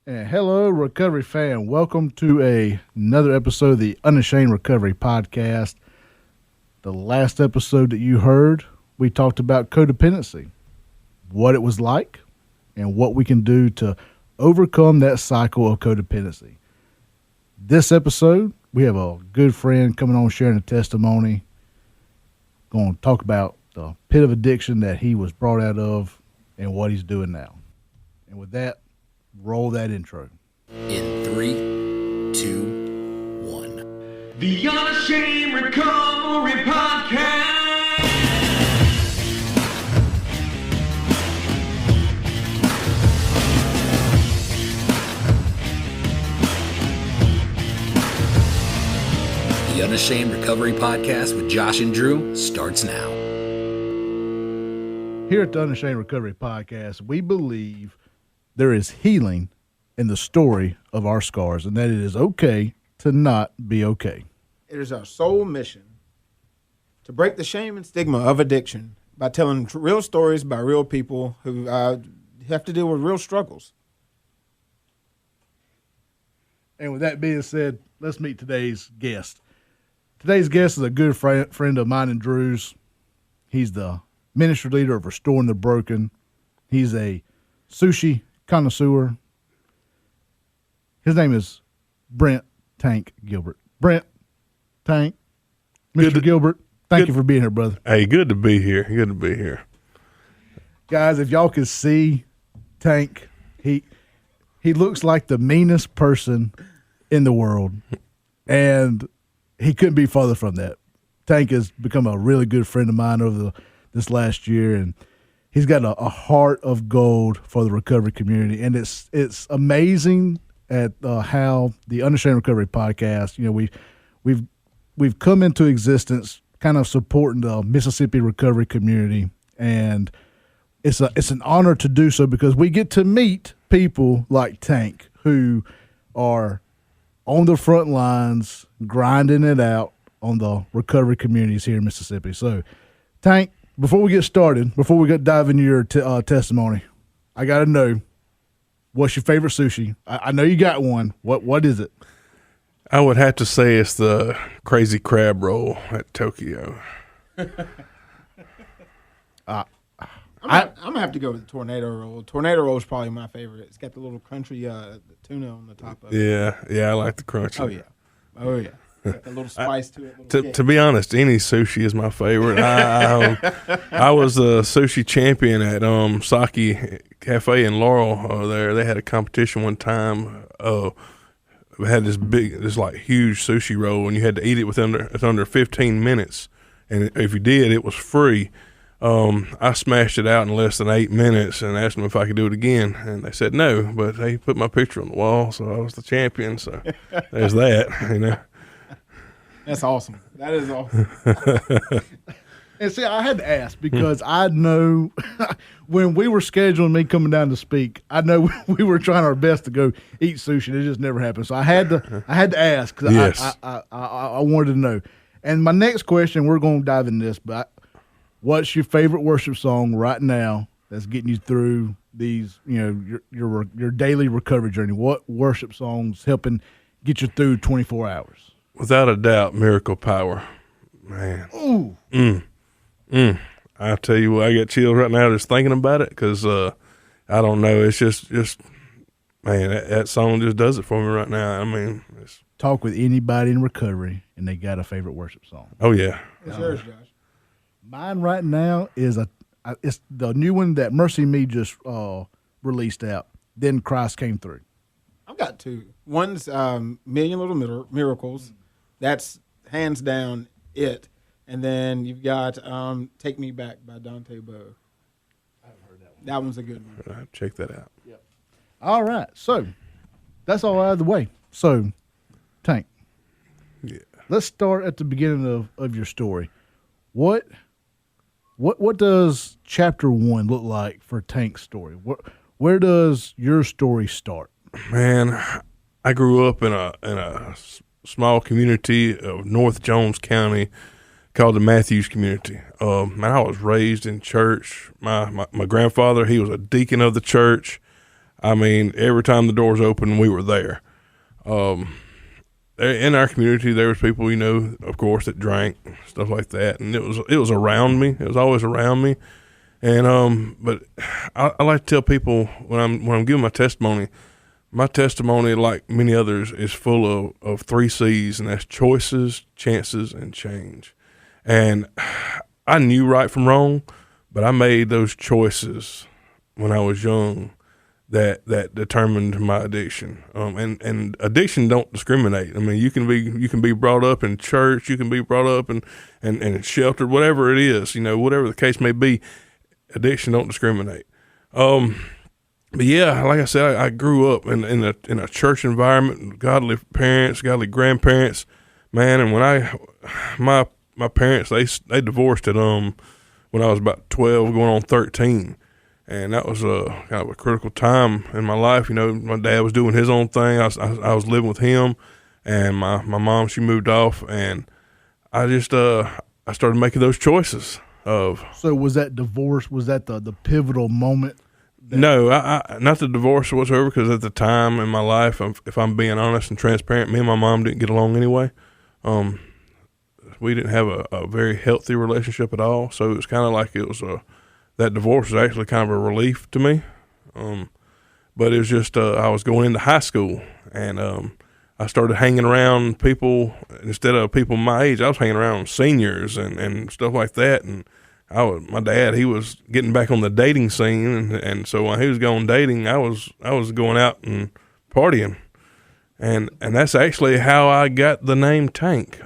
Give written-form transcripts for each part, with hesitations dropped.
And hello, recovery fan. Welcome to another episode of the Unashamed Recovery podcast. The last episode that you heard, we talked about codependency, what it was like, and what we can do to overcome that cycle of codependency. This episode, we have a good friend coming on sharing a testimony, going to talk about the pit of addiction that he was brought out of and what he's doing now. And with that, roll that intro. In 3, 2, 1. The Unashamed Recovery Podcast. The Unashamed Recovery Podcast with Josh and Drew starts now. Here at the Unashamed Recovery Podcast, we believe there is healing in the story of our scars, and that it is okay to not be okay. It is our sole mission to break the shame and stigma of addiction by telling real stories by real people who have to deal with real struggles. And with that being said, let's meet today's guest. Today's guest is a good friend of mine and Drew's. He's the ministry leader of Restoring the Broken. He's a sushi connoisseur. His name is Brent Tank Gilbert. Brent Tank, Mr. Gilbert, thank you for being here, brother. Hey, good to be here. Good to be here. Guys, if y'all could see Tank, he looks like the meanest person in the world, and he couldn't be farther from that. Tank has become a really good friend of mine over this last year, and he's got a heart of gold for the recovery community, and it's amazing at how the Unashamed Recovery Podcast, you know, we've come into existence, kind of supporting the Mississippi recovery community, and it's an honor to do so because we get to meet people like Tank who are on the front lines, grinding it out on the recovery communities here in Mississippi. So, Tank, before we get started, before we dive into your testimony, I got to know, what's your favorite sushi? I know you got one. What is it? I would have to say it's the Crazy Crab Roll at Tokyo. I'm gonna have to go with the tornado roll. Tornado roll is probably my favorite. It's got the little crunchy tuna on the top of it. Yeah, I like the crunch. Oh yeah. Got the little spice to it. To be honest, any sushi is my favorite. I was a sushi champion at Sake Cafe in Laurel. There, they had a competition one time. We had this huge sushi roll, and you had to eat it under 15 minutes. And if you did, it was free. I smashed it out in less than 8 minutes and asked them if I could do it again, and they said no. But they put my picture on the wall, so I was the champion. So there's that, you know. That's awesome. That is awesome. And see, I had to ask because I know when we were scheduling me coming down to speak, I know we were trying our best to go eat sushi. It just never happened. So I had to ask because yes. I wanted to know. And my next question, we're going to dive into this, but what's your favorite worship song right now that's getting you through these, you know, your daily recovery journey? What worship songs helping get you through 24 hours? Without a doubt, Miracle Power, man. Ooh. I tell you what, I get chills right now just thinking about it because I don't know. It's just man, that song just does it for me right now. I mean, Talk with anybody in recovery, and they got a favorite worship song. Oh yeah. What's yours, Josh? Mine right now is it's the new one that Mercy Me just released out. Then Christ Came Through. I've got two. One's Million Little Miracles. That's hands down it. And then you've got Take Me Back by Dante Bowe. I haven't heard that one. That one's a good one. Check that out. Yep. All right. So that's all out of the way. So, Tank. Yeah. Let's start at the beginning of your story. What does chapter 1 look like for Tank's story? Where does your story start? Man, I grew up in a small community of North Jones County called the Matthews community. I was raised in church. My grandfather, he was a deacon of the church. I mean, every time the doors opened, we were there. In our community, there was people, of course, that drank, stuff like that, and it was around me. It was always around me, and but I like to tell people when I'm giving my testimony, like many others, is full of 3 C's, and that's choices, chances, and change. And I knew right from wrong, but I made those choices when I was young that determined my addiction. And addiction don't discriminate. I mean, you can be brought up in church, you can be brought up and sheltered, whatever it is, whatever the case may be. Addiction don't discriminate. But yeah, like I said, I grew up in a church environment, godly parents, godly grandparents, man. And when my parents, they divorced at when I was about 12, going on 13. And that was kind of a critical time in my life. My dad was doing his own thing. I was living with him, and my mom, she moved off, and I just I started making those choices of. So was that divorce? Was that the pivotal moment? No, I not the divorce whatsoever. Because at the time in my life, if I'm being honest and transparent, me and my mom didn't get along anyway. We didn't have a very healthy relationship at all. So it was kind of like it was that divorce was actually kind of a relief to me. But it was just, I was going into high school, and I started hanging around people, instead of people my age, I was hanging around seniors and stuff like that. And my dad, he was getting back on the dating scene. And so when he was going dating, I was going out and partying. And that's actually how I got the name Tank.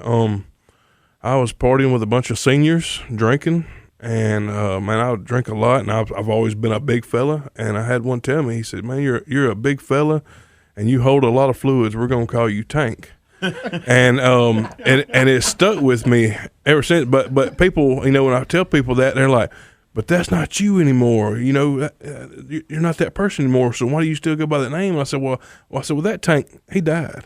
I was partying with a bunch of seniors, drinking. And man, I would drink a lot, and I've always been a big fella. And I had one tell me, he said, "Man, you're a big fella, and you hold a lot of fluids. We're gonna call you Tank." and it stuck with me ever since. But people, when I tell people that, they're like, "But that's not you anymore. You're not that person anymore. So why do you still go by that name?" I said, "Well, that Tank, he died."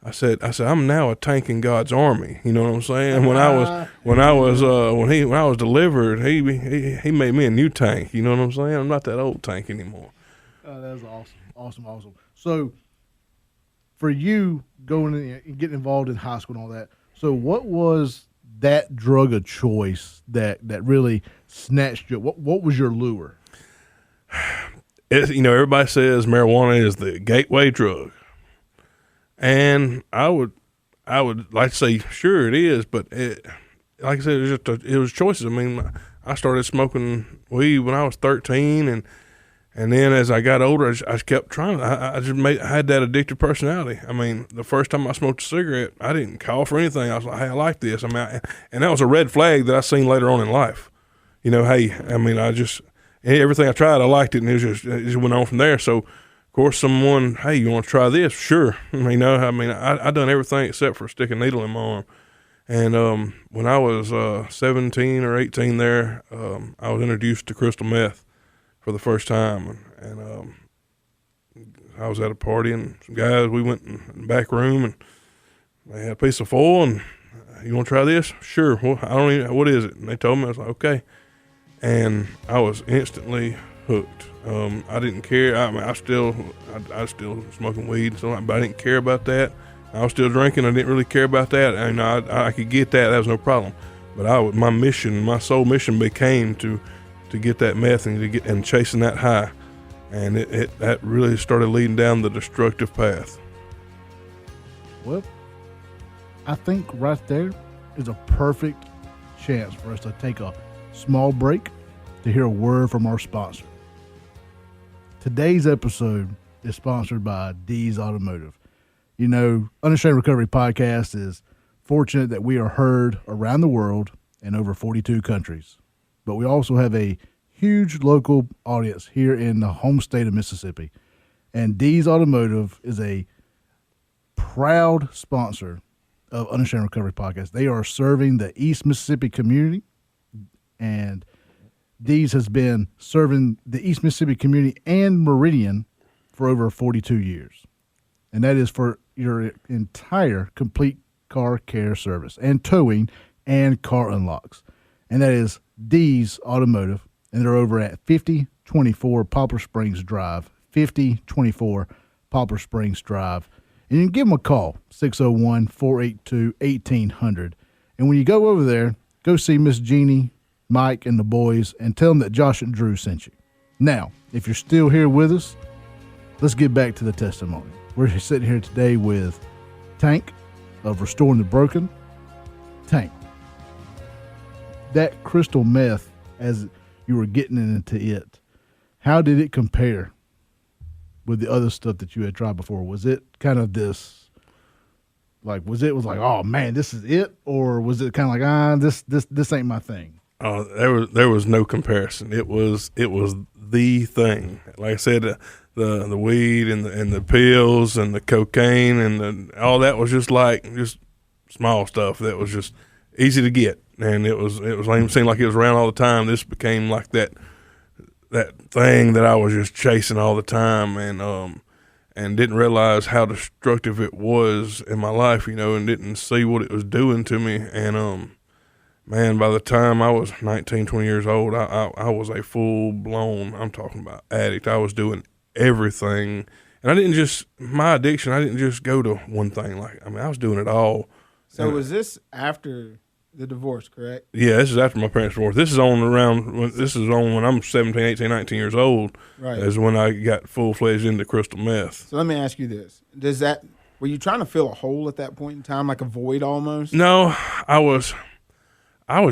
I said, I'm now a tank in God's army. You know what I'm saying? When I was delivered, he made me a new tank. You know what I'm saying? I'm not that old tank anymore. That's awesome. So, for you going in and getting involved in high school and all that, so what was that drug of choice that really snatched you? What was your lure? Everybody says marijuana is the gateway drug. And I would like to say, sure it is, but like I said, it was choices. I mean, I started smoking weed when I was 13, and then as I got older, I just kept trying. I had that addicted personality. I mean, the first time I smoked a cigarette, I didn't call for anything. I was like, "Hey, I like this." I mean, and that was a red flag that I seen later on in life. Everything I tried, I liked it, and it just went on from there. So. Of course, someone, "Hey, you want to try this?" Sure. I done everything except for stick a needle in my arm. And when I was 17 or 18 there, I was introduced to crystal meth for the first time. And I was at a party, and some guys, we went in the back room, and they had a piece of foil, and, "You want to try this?" "Sure." "Well, what is it?" And they told me. I was like, "Okay." And I was instantly hooked. I didn't care. I was still smoking weed, but I didn't care about that. I was still drinking. I didn't really care about that. And I could get that. That was no problem. But my sole mission became to get that meth and chasing that high. And that really started leading down the destructive path. Well, I think right there is a perfect chance for us to take a small break to hear a word from our sponsor. Today's episode is sponsored by D's Automotive. Unashamed Recovery Podcast is fortunate that we are heard around the world in over 42 countries. But we also have a huge local audience here in the home state of Mississippi. And D's Automotive is a proud sponsor of Unashamed Recovery Podcast. They are serving the East Mississippi community, and D's has been serving the East Mississippi community and Meridian for over 42 years. And that is for your entire complete car care service and towing and car unlocks. And that is D's Automotive. And they're over at 5024 Poplar Springs Drive, 5024 Poplar Springs Drive. And you can give them a call, 601-482-1800. And when you go over there, go see Miss Jeannie, Mike, and the boys, and tell them that Josh and Drew sent you. Now, if you're still here with us, let's get back to the testimony. We're sitting here today with Tank of Restoring the Broken. Tank, that crystal meth, as you were getting into it, how did it compare with the other stuff that you had tried before? Was it kind of this, like, was like, oh man, this is it? Or was it kind of like, this ain't my thing? Oh, there was no comparison. It was the thing. Like I said, the weed and the pills and the cocaine and all that was just small stuff that was just easy to get, and it seemed like it was around all the time. This became like that thing that I was just chasing all the time, and didn't realize how destructive it was in my life, and didn't see what it was doing to me. And man, by the time I was 19, 20 years old, I was a full-blown, I'm talking about addict. I was doing everything. And my addiction, I didn't just go to one thing. I was doing it all. So was this after the divorce, correct? Yeah, this is after my parents' divorce. This is on when I'm 17, 18, 19 years old. Right. Is when I got full-fledged into crystal meth. So let me ask you this. Were you trying to fill a hole at that point in time, like a void almost? No, I was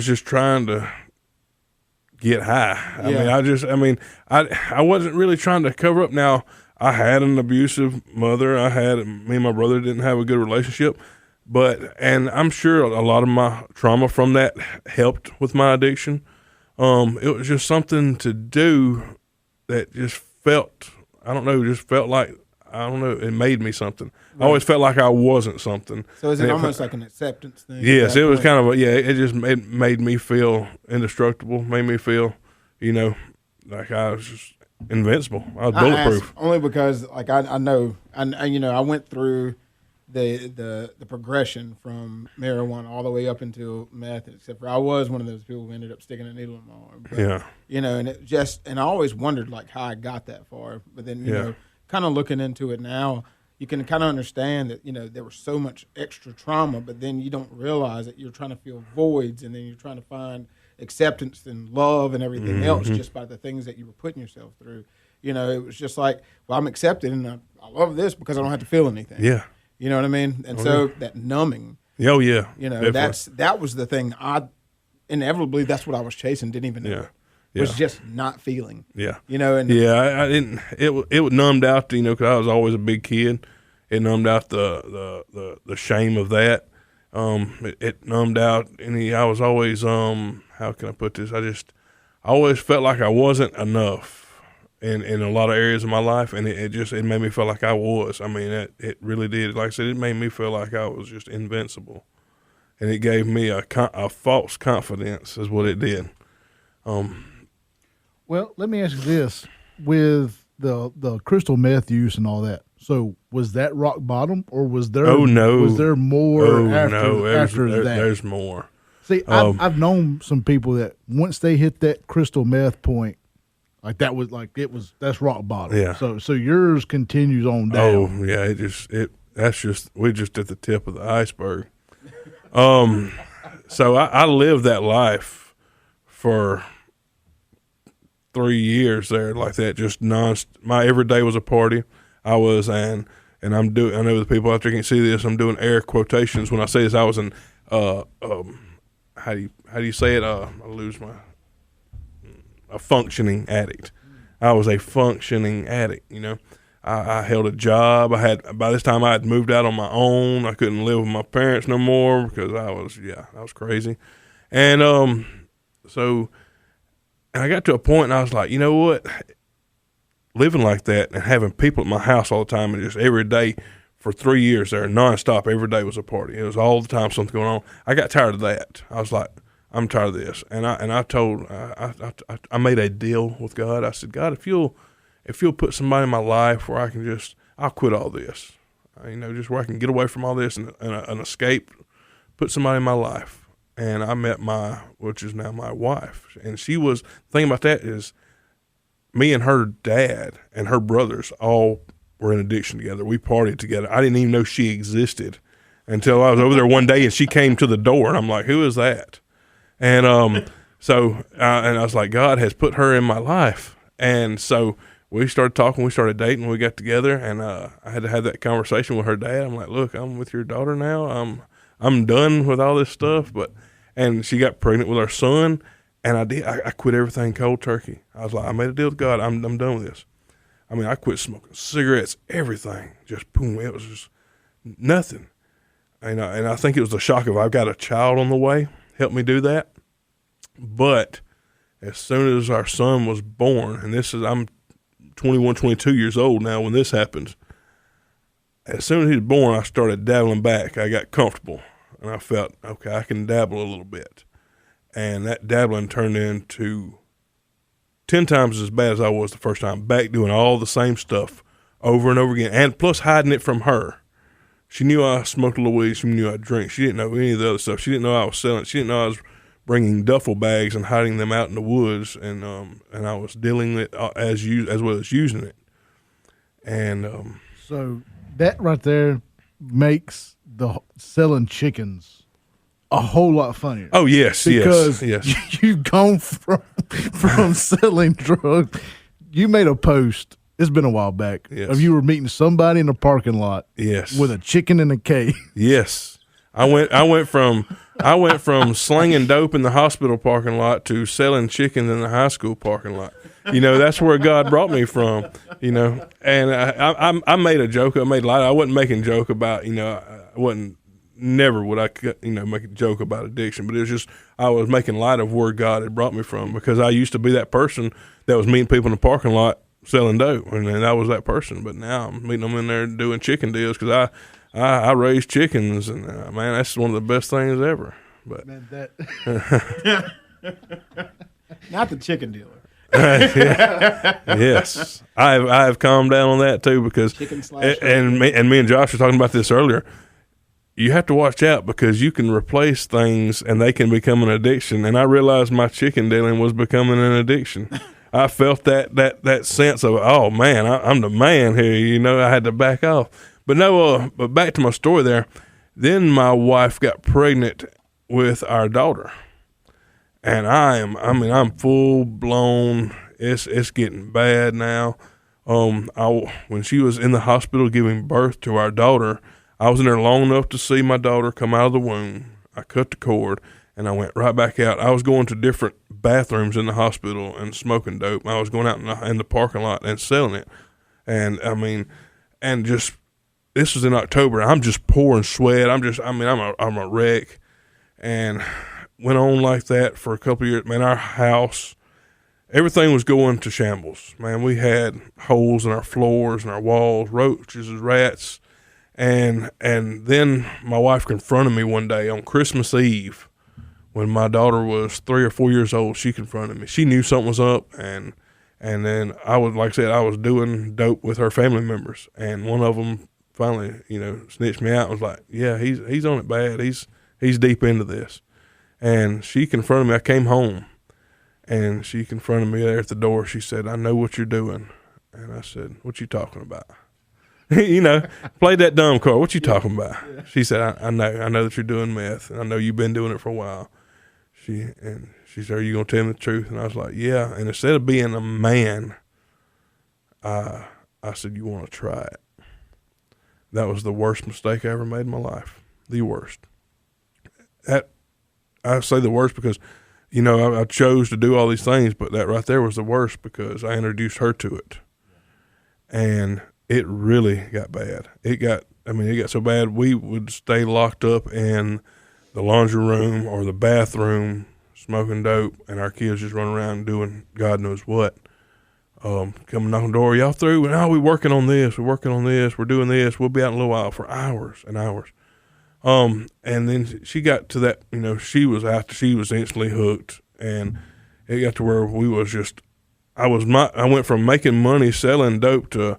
just trying to get high. I wasn't really trying to cover up. Now, I had an abusive mother. Me and my brother didn't have a good relationship. And I'm sure a lot of my trauma from that helped with my addiction. It was just something to do that just felt, it made me something. Right. I always felt like I wasn't something. So is it almost like an acceptance thing? Yes, it was kind of it made me feel indestructible, made me feel, like I was just invincible. I was bulletproof. Only because I know, I went through the progression from marijuana all the way up until meth, except for I was one of those people who ended up sticking a needle in my arm. But, yeah. And I always wondered how I got that far. But then, kind of looking into it now, you can kind of understand that, there was so much extra trauma, but then you don't realize that you're trying to fill voids, and then you're trying to find acceptance and love and everything else just by the things that you were putting yourself through. It was just like, well, I'm accepted, and I love this because I don't have to feel anything. Yeah. You know what I mean? And that numbing. Oh, yeah. That was the thing. Inevitably, that's what I was chasing, didn't even know. Yeah. It was just not feeling. Yeah. And I didn't, it numbed out, because I was always a big kid. It numbed out the shame of that. It numbed out I was always, how can I put this? I always felt like I wasn't enough in a lot of areas of my life, and it made me feel like I was. It really did. Like I said, it made me feel like I was just invincible, and it gave me a false confidence is what it did. Well, let me ask you this: with the crystal meth use and all that, so was that rock bottom, or was there? Oh no! Was there more after that? There's more. See, I've known some people that once they hit that crystal meth point, that's rock bottom. Yeah. So yours continues on down. Oh yeah, we're just at the tip of the iceberg. So I lived that life for 3 years there like that, just my every day was a party. I was, and I know the people out there can't see this, I'm doing air quotations when I say this. I was an how do you say it? A functioning addict. I was a functioning addict, I held a job. By this time I had moved out on my own. I couldn't live with my parents no more because I was crazy. And so I got to a point and I was like, you know what? Living like that and having people at my house all the time and just every day for 3 years there, nonstop, every day was a party. It was all the time something going on. I got tired of that. I was like, I'm tired of this. And I made a deal with God. I said, God, if you'll put somebody in my life where I'll quit all this, just where I can get away from all this and escape, put somebody in my life. And I met which is now my wife. And the thing about that is me and her dad and her brothers all were in addiction together. We partied together. I didn't even know she existed until I was over there one day and she came to the door and I'm like, who is that? And and I was like, God has put her in my life. And so we started talking, we started dating, we got together, and I had to have that conversation with her dad. I'm like, look, I'm with your daughter now. I'm done with all this stuff. And she got pregnant with our son, and I quit everything cold turkey. I was like, I made a deal with God. I'm done with this. I mean, I quit smoking cigarettes, everything. Just boom, it was just nothing. And I think it was the shock of I've got a child on the way, helped me do that. But as soon as our son was born, and I'm 21, 22 years old now when this happens. As soon as he was born, I started dabbling back. I got comfortable, and I felt, okay, I can dabble a little bit. And that dabbling turned into 10 times as bad as I was the first time, back doing all the same stuff over and over again, and plus hiding it from her. She knew I smoked a little weed. She knew I drank. She didn't know any of the other stuff. She didn't know I was selling it. She didn't know I was bringing duffel bags and hiding them out in the woods, and I was dealing it as well as using it. And so that right there makes the selling chickens a whole lot funnier. Oh yes, because yes. You've gone from selling drugs. You made a post. It's been a while back. Yes. Of you were meeting somebody in a parking lot. Yes. With a chicken in a cage. Yes. I went from slinging dope in the hospital parking lot to selling chickens in the high school parking lot. You know, that's where God brought me from. You know, and I made a joke. I made light. I wasn't making a joke about. You know, I wasn't. Never would I. You know, make a joke about addiction. But it was just I was making light of where God had brought me from, because I used to be that person that was meeting people in the parking lot selling dope, and I was that person. But now I'm meeting them in there doing chicken deals because I raise chickens, and man, that's one of the best things ever. But Man, Not the chicken dealer. Yes, I have calmed down on that too, because and me and Josh were talking about this earlier. You have to watch out, because you can replace things and they can become an addiction. And I realized my chicken dealing was becoming an addiction. I felt that sense of, oh man, I'm the man here. You know, I had to back off. But no, but back to my story there. Then my wife got pregnant with our daughter, and I'm full blown. It's getting bad now. When she was in the hospital giving birth to our daughter, I was in there long enough to see my daughter come out of the womb. I cut the cord, and I went right back out. I was going to different bathrooms in the hospital and smoking dope. I was going out in the parking lot and selling it. And this was in October. I'm just pouring sweat. I'm a wreck, and went on like that for a couple of years. Man, our house, everything was going to shambles. Man, we had holes in our floors and our walls, roaches and rats. And then my wife confronted me one day on Christmas Eve when my daughter was 3 or 4 years old. She confronted me. She knew something was up, and then I was doing dope with her family members, and one of them finally, snitched me out and was like, yeah, he's on it bad. He's deep into this. And she confronted me. I came home, and she confronted me there at the door. She said, I know what you're doing. And I said, what you talking about? Played that dumb card. What you talking about? Yeah. She said, I know that you're doing meth, and I know you've been doing it for a while. She said, are you going to tell me the truth? And I was like, yeah. And instead of being a man, I said, you want to try it? That was the worst mistake I ever made in my life. The worst. I say the worst because, I chose to do all these things, but that right there was the worst because I introduced her to it. And it really got bad. It got so bad we would stay locked up in the laundry room or the bathroom smoking dope, and our kids just run around doing God knows what. Coming knocking the door, y'all through? And we're working on this, we're doing this, we'll be out in a little while for hours and hours. And then she got to that, she was instantly hooked, and it got to where I went from making money selling dope to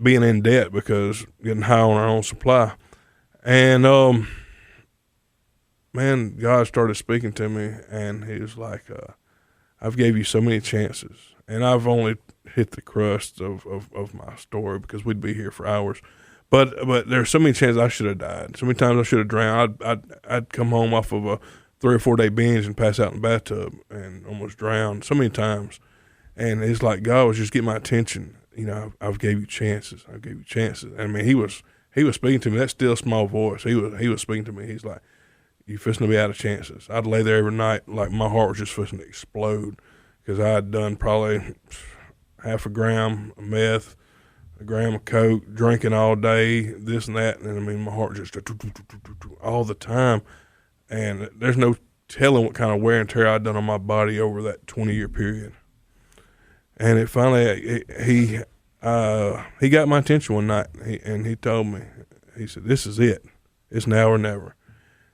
being in debt because getting high on our own supply. And, man, God started speaking to me, and he was like, I've gave you so many chances, and I've only hit the crust of my story because we'd be here for hours. But there's so many chances I should have died. So many times I should have drowned. I'd come home off of a 3 or 4 day binge and pass out in the bathtub and almost drown so many times. And it's like God was just getting my attention. You know, I've gave you chances. I gave you chances. I mean, he was speaking to me. That still small voice. He was speaking to me. He's like, "You fixing to be out of chances." I'd lay there every night like my heart was just fixing to explode because I had done probably half a gram of meth, a gram of coke, drinking all day, this and that, and I mean my heart just all the time, and there's no telling what kind of wear and tear I'd done on my body over that 20-year period. And it finally he got my attention one night, and he told me, he said, "This is it. It's now or never."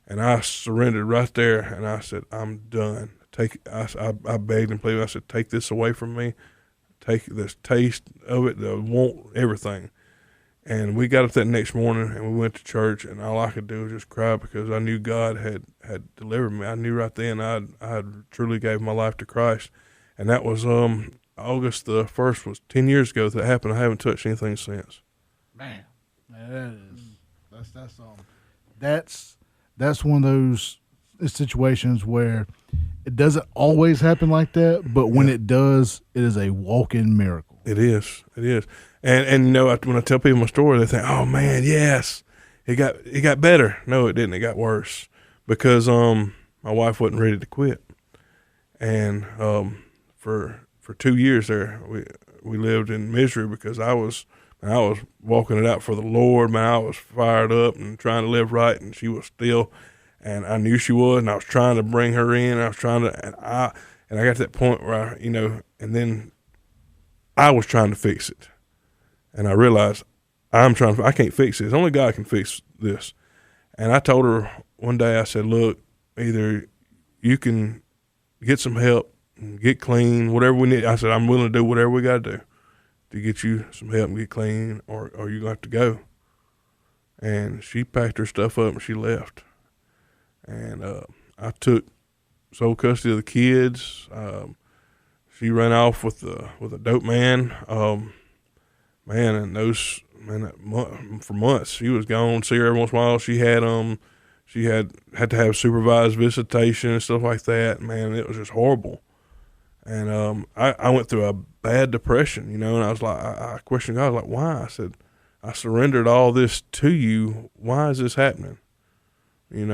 And I surrendered right there, and I said, "I'm done. I begged and pleaded. I said, "Take this away from me. Take this taste of it, the want, everything." And we got up that next morning, and we went to church, and all I could do was just cry because I knew God had delivered me. I knew right then I had truly gave my life to Christ. And that was August the 1st was 10 years ago that happened. I haven't touched anything since. Man, that's one of those situations where it doesn't always happen like that, but when it does, it is a walk-in miracle. It is. And you know, when I tell people my story, they think, "Oh man, yes, it got better." No, it didn't. It got worse because my wife wasn't ready to quit, and for 2 years there, we lived in misery because I was walking it out for the Lord. Man, I was fired up and trying to live right, and she was still. And I knew she was, and I was trying to bring her in. I was trying to, and I got to that point where and then I was trying to fix it, and I realized I can't fix it. It's only God can fix this. And I told her one day, I said, "Look, either you can get some help, and get clean, whatever we need." I said, "I'm willing to do whatever we got to do to get you some help and get clean, or you're gonna have to go." And she packed her stuff up and she left. And I took sole custody of the kids. She ran off with a dope man. And for months she was gone. See her every once in a while. She had to have supervised visitation and stuff like that. Man, it was just horrible. And I went through a bad depression, and I was like, I questioned God. I was like, why? I said, I surrendered all this to you. Why is this happening? And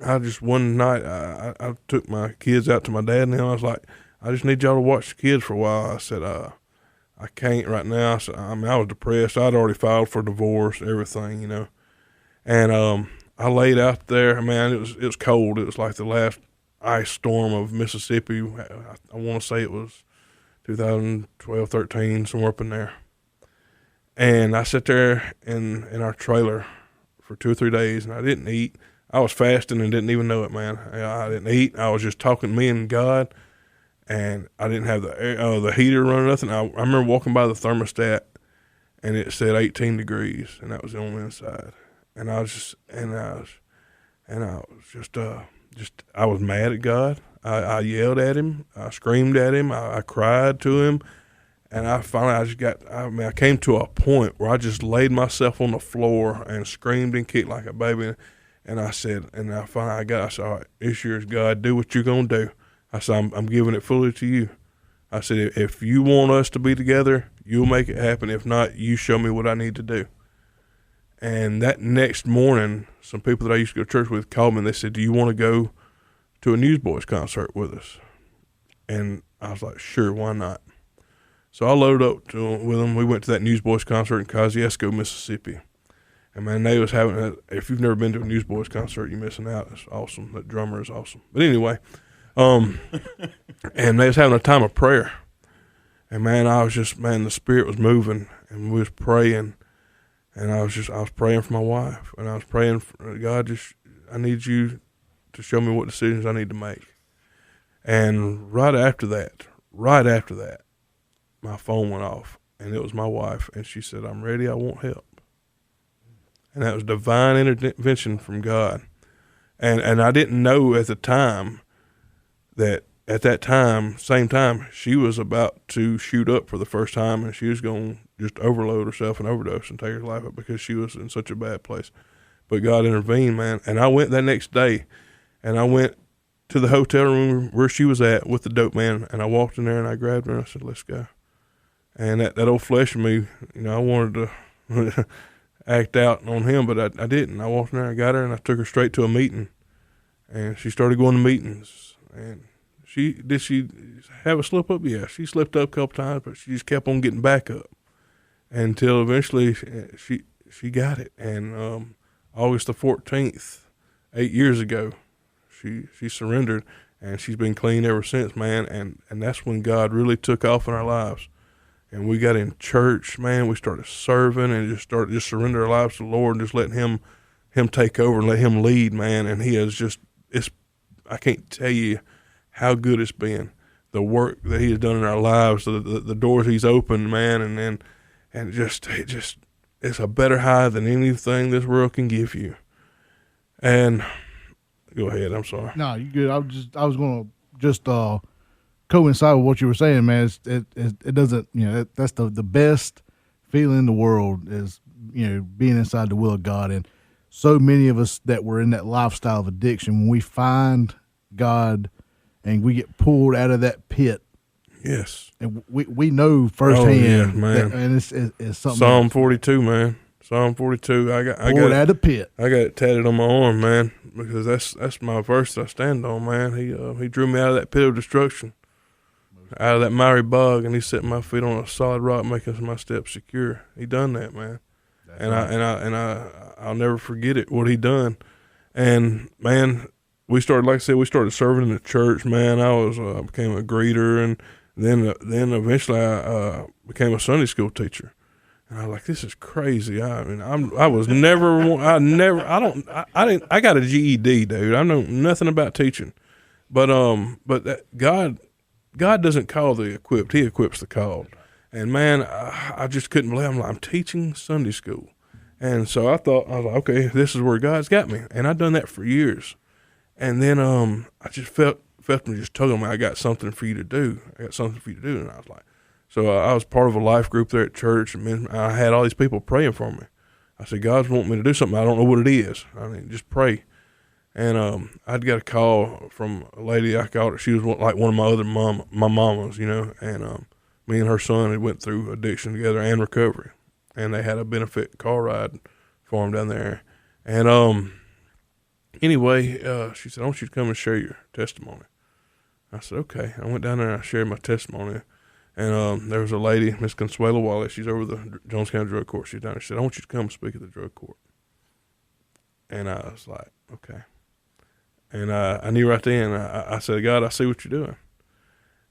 I just one night I took my kids out to my dad, and I was like, I just need y'all to watch the kids for a while. I said, I can't right now. So, I was depressed. I'd already filed for divorce, everything, And I laid out there. Man, it was cold. It was like the last ice storm of Mississippi. I want to say it was 2012, 13, somewhere up in there. And I sat there in our trailer for 2 or 3 days, and I didn't eat. I was fasting and didn't even know it, man. I didn't eat. I was just talking to me and God, and I didn't have the heater running, nothing. I remember walking by the thermostat, and it said 18 degrees, and that was the only inside. And I was mad at God. I yelled at him. I screamed at him. I cried to him. And I came to a point where I just laid myself on the floor and screamed and kicked like a baby. And I said, I said, all right, this year's God, do what you're going to do. I said, I'm giving it fully to you. I said, if you want us to be together, you'll make it happen. If not, you show me what I need to do. And that next morning, some people that I used to go to church with called me, and they said, do you want to go to a Newsboys concert with us? And I was like, sure, why not? So I loaded up with them. We went to that Newsboys concert in Kosciuszko, Mississippi. And man, they was having if you've never been to a Newsboys concert, you're missing out. It's awesome. That drummer is awesome. But anyway, and they was having a time of prayer. And man, the Spirit was moving, and we was praying. And I was praying for my wife, and I was praying for God. I need you to show me what decisions I need to make. And right after that, my phone went off, and it was my wife, and she said, I'm ready, I want help. And that was divine intervention from God. And I didn't know at the time that at that time, same time, she was about to shoot up for the first time, and she was going to just overload herself and overdose and take her life up because she was in such a bad place. But God intervened, man. And I went that next day, and I went to the hotel room where she was at with the dope man, and I walked in there and I grabbed her and I said, let's go. And that old flesh of me, you know, I wanted to act out on him, but I didn't. I walked in there, I got her, and I took her straight to a meeting. And she started going to meetings. And did she have a slip up? Yeah, she slipped up a couple times, but she just kept on getting back up until eventually she got it. And August the 14th, 8 years ago, she surrendered, and she's been clean ever since, man. And that's when God really took off in our lives. And we got in church, man. We started serving and just surrender our lives to the Lord and just letting him take over and let him lead, man. And he has I can't tell you how good it's been. The work that he has done in our lives, the doors he's opened, man, and it's a better high than anything this world can give you. And go ahead, I'm sorry. No, you good. I was gonna just coincide with what you were saying, man. It doesn't, you know, that's the best feeling in the world is, you know, being inside the will of God. And so many of us that were in that lifestyle of addiction, when we find God and we get pulled out of that pit. Yes. And we know firsthand. Oh, yeah, man. And it's something. Psalm 42, man. Psalm 42. I got pulled out of the pit. I got it tatted on my arm, man, because that's my verse that I stand on, man. He drew me out of that pit of destruction, out of that miry bog, and he set my feet on a solid rock, making my steps secure. He done that, man. I'll never forget it, what he done. And man, we started serving in the church, man. I became a greeter, and then eventually I became a Sunday school teacher. And I was like, this is crazy. I got a GED, dude. I know nothing about teaching, but God doesn't call the equipped; He equips the called. And man, I just couldn't believe I'm teaching Sunday school. And so I was like, okay, this is where God's got me. And I've done that for years. And then I just felt him just tugging me, I got something for you to do. And I was like, so I was part of a life group there at church, and I had all these people praying for me. I said, God's wanting me to do something. I don't know what it is. I mean, just pray. And I'd got a call from a lady. I called her. She was like one of my other my mamas, you know, and me and her son had went through addiction together and recovery, and they had a benefit car ride for him down there. And anyway, she said, I want you to come and share your testimony. I said, okay. I went down there and I shared my testimony. And there was a lady, Miss Consuelo Wallace. She's over the Jones County Drug Court. She's down there. She said, I want you to come speak at the drug court. And I was like, okay. And I knew right then, I said, God, I see what you're doing.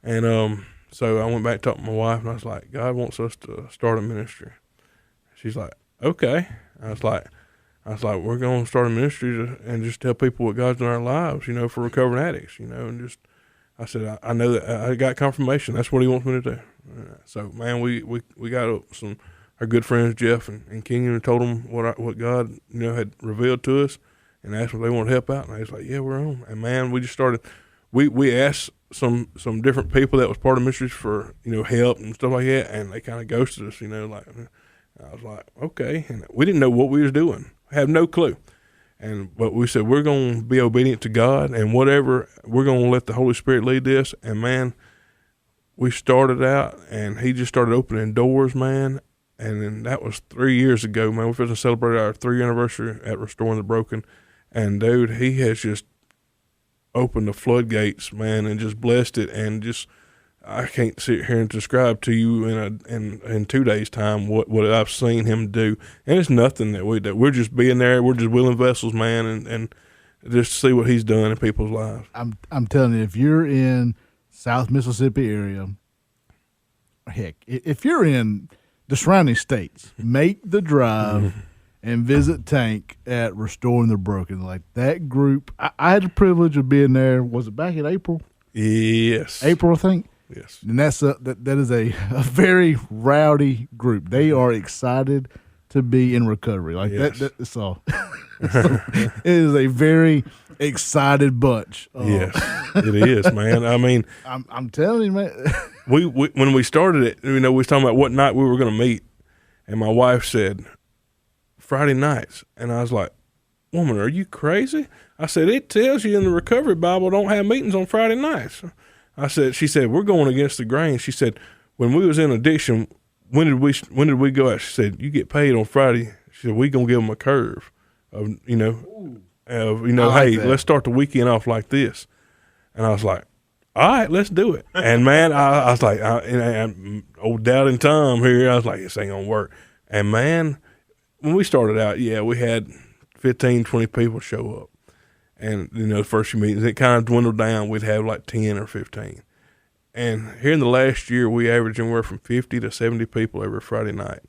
And so I went back and talked to my wife, and I was like, God wants us to start a ministry. She's like, okay. I was like, we're going to start a ministry and just tell people what God's done in our lives, you know, for recovering addicts, you know, and just, I said, I know that I got confirmation. That's what he wants me to do. So, man, we got our good friends, Jeff and Kenyon, and told them what God, you know, had revealed to us, and asked if they wanted to help out. And they was like, yeah, we're on. And, man, we just started, we asked some different people that was part of ministries for, you know, help and stuff like that, and they kind of ghosted us, you know, like, I was like, okay. And we didn't know what we was doing. I have no clue. But we said, we're going to be obedient to God, and whatever, we're going to let the Holy Spirit lead this. And, man, we started out, and he just started opening doors, man. And then that was 3 years ago, man. We're supposed to celebrate our 3-year anniversary at Restoring the Broken. And, dude, he has just opened the floodgates, man, and just blessed it. And just, I can't sit here and describe to you in 2 days' time what I've seen him do. And it's nothing that we do. We're just being there. We're just willing vessels, man, and just see what he's done in people's lives. I'm telling you, if you're in South Mississippi area, heck, if you're in the surrounding states, make the drive and visit Tank at Restoring the Broken. Like that group, I had the privilege of being there. Was it back in April? Yes. April, I think. Yes. And that is a very rowdy group. They are excited to be in recovery. Like yes. that's all. So it is a very excited bunch. Yes, it is, man. I mean, I'm telling you, man. we when we started it, we was talking about what night we were going to meet, and my wife said Friday nights, and I was like, "Woman, are you crazy?" I said, "It tells you in the recovery Bible don't have meetings on Friday nights." She said, "We're going against the grain." She said, "When we was in addiction, when did we go out?" She said, "You get paid on Friday." She said, "We gonna give them a curve of hey, that. let's start the weekend off like this." And I was like, "All right, let's do it." And man, I was like, old doubting Tom here. I was like, "This ain't gonna work." And man, when we started out, we had 15, 20 people show up. And, the first few meetings, it kind of dwindled down. We'd have like 10 or 15. And here in the last year, we average anywhere from 50 to 70 people every Friday night.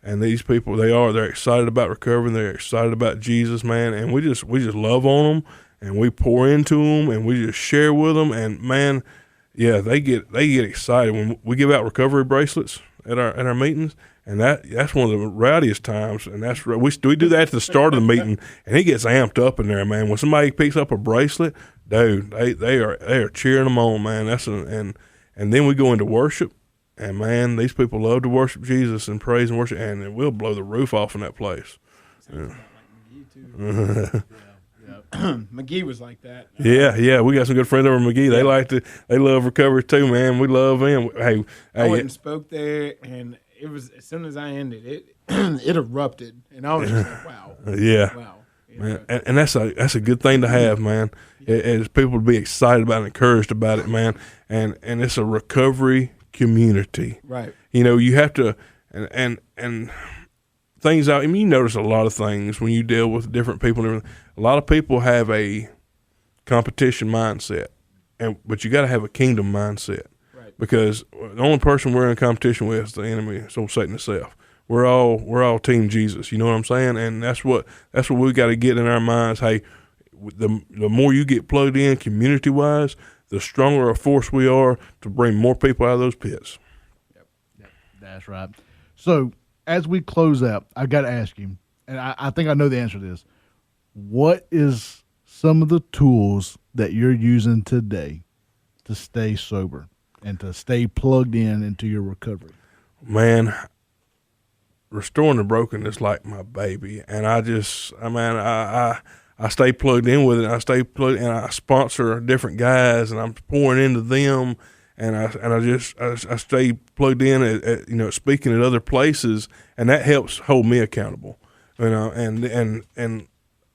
And these people, they're excited about recovering. They're excited about Jesus, man. And we just love on them, and we pour into them, and we just share with them. And man, they get excited when we give out recovery bracelets at our meetings. And that's one of the rowdiest times, and we do that at the start of the meeting, and he gets amped up in there, man. When somebody picks up a bracelet, dude, they are cheering them on, man. And then we go into worship, and man, these people love to worship Jesus and praise and worship, and it will blow the roof off in that place. Sounds like McGee too. McGee was like that. Yeah, we got some good friends over in McGee. They love recovery too, man. We love them. Hey, I went and spoke there, and it was as soon as I ended it, it erupted, and I was just like, "Wow, wow." Man, and that's a good thing to have, man. As people to be excited about and encouraged about it, man. And it's a recovery community, right? You have to and things out. I mean, you notice a lot of things when you deal with different people and everything. A lot of people have a competition mindset, but you got to have a kingdom mindset. Because the only person we're in competition with is the enemy, so Satan himself. We're all Team Jesus. You know what I'm saying? And that's what we got to get in our minds. Hey, the more you get plugged in community wise, the stronger a force we are to bring more people out of those pits. Yep. That's right. So as we close out, I've got to ask you, and I think I know the answer to this. What is some of the tools that you're using today to stay sober and to stay plugged into your recovery? Man, restoring the broken is like my baby, and I stay plugged in with it. I stay plugged, and I sponsor different guys, and I'm pouring into them, and I stay plugged in at speaking at other places, and that helps hold me accountable. And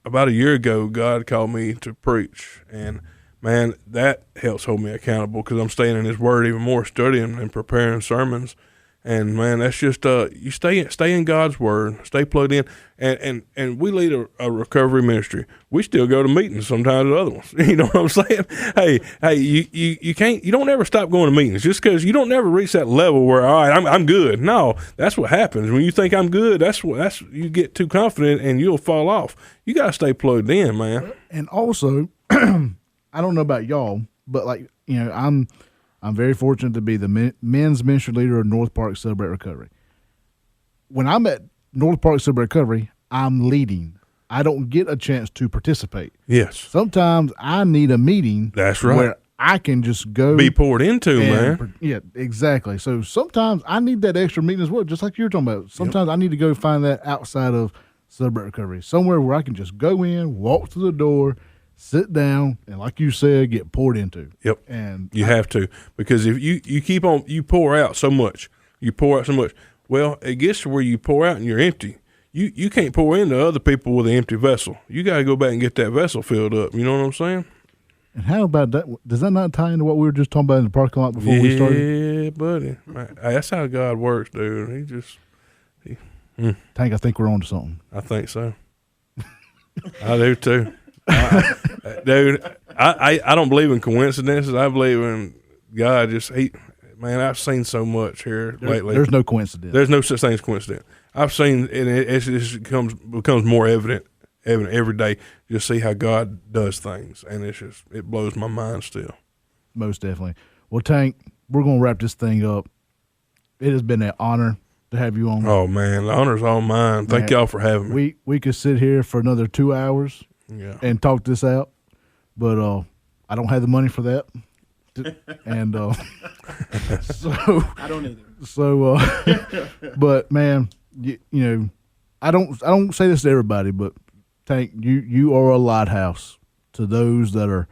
about a year ago, God called me to preach, and man, that helps hold me accountable because I'm staying in His Word even more, studying and preparing sermons. And man, that's just you stay in God's Word, stay plugged in, and we lead a recovery ministry. We still go to meetings sometimes at other ones. You know what I'm saying? Hey, you don't ever stop going to meetings just because you don't never reach that level where all right, I'm good. No, that's what happens when you think I'm good. That's you get too confident and you'll fall off. You got to stay plugged in, man. And also, I don't know about y'all, but I'm very fortunate to be the men's ministry leader of North Park Celebrate Recovery. When I'm at North Park Celebrate Recovery, I'm leading. I don't get a chance to participate. Yes. Sometimes I need a meeting. That's right. Where I can just go. Be poured into, man. Yeah, exactly. So sometimes I need that extra meeting as well, just like you were talking about. Sometimes I need to go find that outside of Celebrate Recovery, somewhere where I can just go in, walk through the door, sit down, and like you said, get poured into. Yep. And you have to, because if you keep on, you pour out so much, well, it gets to where you pour out and you're empty. You can't pour into other people with an empty vessel. You got to go back and get that vessel filled up. You know what I'm saying? And how about that? Does that not tie into what we were just talking about in the parking lot before we started? Yeah, buddy. Man, that's how God works, dude. Tank, I think we're on to something. I think so. I do too. Dude, I don't believe in coincidences. I believe in God. I've seen so much here lately. There's no coincidence. There's no such thing as coincidence. I've seen, and it just becomes more evident every day. Just see how God does things, and it blows my mind still. Most definitely. Well, Tank, we're going to wrap this thing up. It has been an honor to have you on. Oh man, the honor's all mine. Thank y'all for having me. We could sit here for another 2 hours and talk this out, but I don't have the money for that, and so I don't either. So, but man, you know, I don't say this to everybody, but Tank, you are a lighthouse to those that are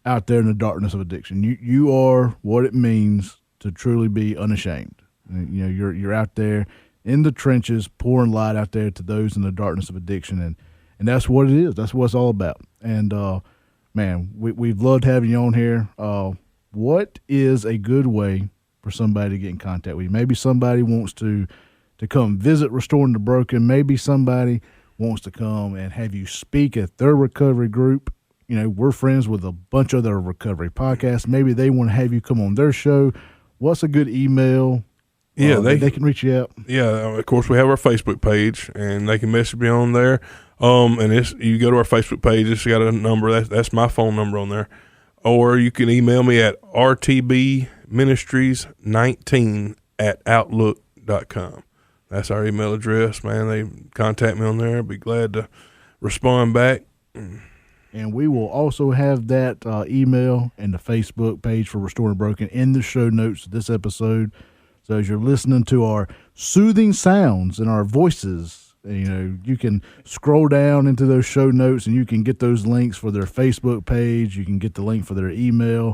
out there in the darkness of addiction. You are what it means to truly be unashamed. You know, you're out there in the trenches, pouring light out there to those in the darkness of addiction, and that's what it is. That's what it's all about. And man, we've loved having you on here. What is a good way for somebody to get in contact with you? Maybe somebody wants to come visit Restoring the Broken. Maybe somebody wants to come and have you speak at their recovery group. You know, we're friends with a bunch of other recovery podcasts. Maybe they want to have you come on their show. What's a good email? Yeah, they can reach you out. Yeah, of course we have our Facebook page, and they can message me on there. And you go to our Facebook page. It's got a number. That's my phone number on there. Or you can email me at rtbministries19@outlook.com. That's our email address, man. They contact me on there. I'd be glad to respond back. And we will also have that email and the Facebook page for Restoring Broken in the show notes of this episode. So as you're listening to our soothing sounds and our voices, you know, you can scroll down into those show notes and you can get those links for their Facebook page. You can get the link for their email,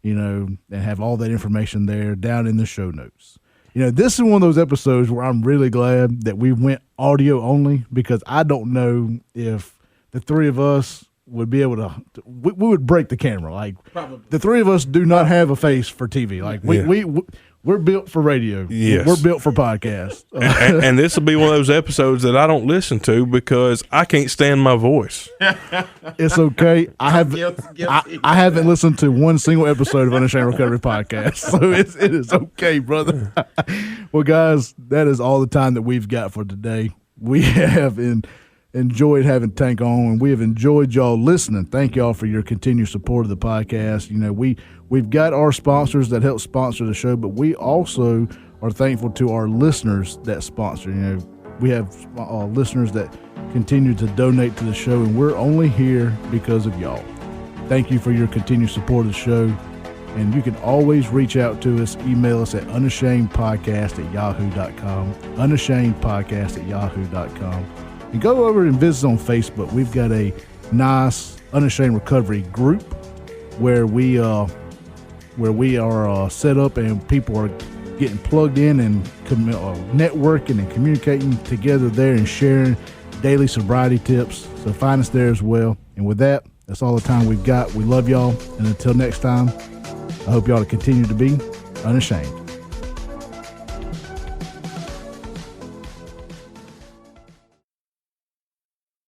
you know, and have all that information there down in the show notes. You know, this is one of those episodes where I'm really glad that we went audio only, because I don't know if the three of us would be able to we would break the camera. Like, Probably. The three of us do not have a face for TV. Like we're built for radio. Yes. We're built for podcasts. and this will be one of those episodes that I don't listen to because I can't stand my voice. It's okay. I haven't listened to one single episode of Unashamed Recovery podcast, so it is okay, brother. Well, guys, that is all the time that we've got for today. We have enjoyed having Tank on, and we have enjoyed y'all listening. Thank y'all for your continued support of the podcast. You know, we've got our sponsors that help sponsor the show, but we also are thankful to our listeners that sponsor. You know, we have listeners that continue to donate to the show, and we're only here because of y'all. Thank you for your continued support of the show, and you can always reach out to us. Email us at unashamedpodcast@yahoo.com, unashamedpodcast@yahoo.com. And go over and visit on Facebook. We've got a nice Unashamed Recovery group where we are set up, and people are getting plugged in and networking and communicating together there and sharing daily sobriety tips. So find us there as well. And with that, that's all the time we've got. We love y'all. And until next time, I hope y'all continue to be unashamed.